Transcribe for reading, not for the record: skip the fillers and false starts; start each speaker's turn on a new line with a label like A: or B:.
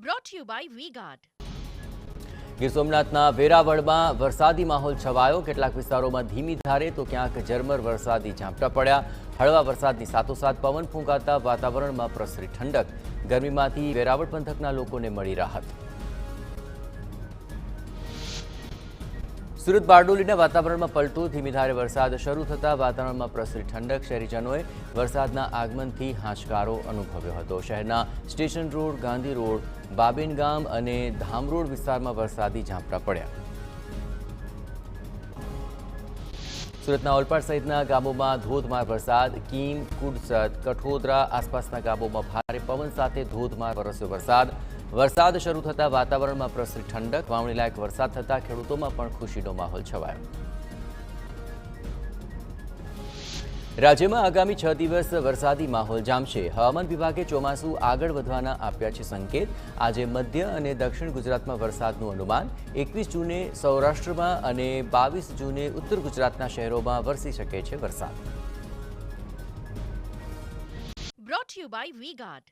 A: Brought to you by V-Guard.
B: Gir સોમનાથના વેરાવળમાં વરસાદી માહોલ છવાયો। કેટલાક વિસ્તારોમાં ધીમી ધારે તો ક્યાંક ઝરમર વરસાદી ઝાપટા પડ્યા। હળવા વરસાદની સાથોસાથ પવન ફૂંકાતા વાતાવરણમાં પ્રસરી ઠંડક। ગરમીમાંથી વેરાવળ પંથકના લોકોને મળી રાહત। સુરત બારડોલીના વાતાવરણમાં પલટો। ધીમી ધારે વરસાદ શરૂ થતાં વાતાવરણમાં પ્રસરી ઠંડક। શહેરીજનોએ વરસાદના આગમનથી હાશકારો અનુભવ્યો હતો। શહેરના સ્ટેશન રોડ, ગાંધી રોડ, બાબેન ગામ અને ધામરોડ વિસ્તારમાં વરસાદી ઝાપટા પડ્યા। સુરતના ઓલપાડ સહિતના ગામોમાં ધોધમાર વરસાદ। કીમ, કુડસદ, કઠોદરા આસપાસના ગામોમાં ભારે પવન સાથે ધોધમાર વરસ્યો વરસાદ। વરસાદ શરૂ થતાં વાતાવરણમાં પ્રસરી ઠંડક। વાવણી લાયક વરસાદ થતાં ખેડૂતોમાં પણ ખુશીનો માહોલ છવાયો। રાજ્યમાં આગામી 6 દિવસ વરસાદી માહોલ જામશે। હવામાન વિભાગે ચોમાસું આગળ વધવાના આપ્યા છે સંકેત। આજે મધ્ય અને દક્ષિણ ગુજરાતમાં વરસાદનું અનુમાન। 21 જૂને સૌરાષ્ટ્રમાં અને 22 જૂને ઉત્તર ગુજરાતના શહેરોમાં વરસી શકે છે વરસાદ।
A: Brought to you by V-Guard.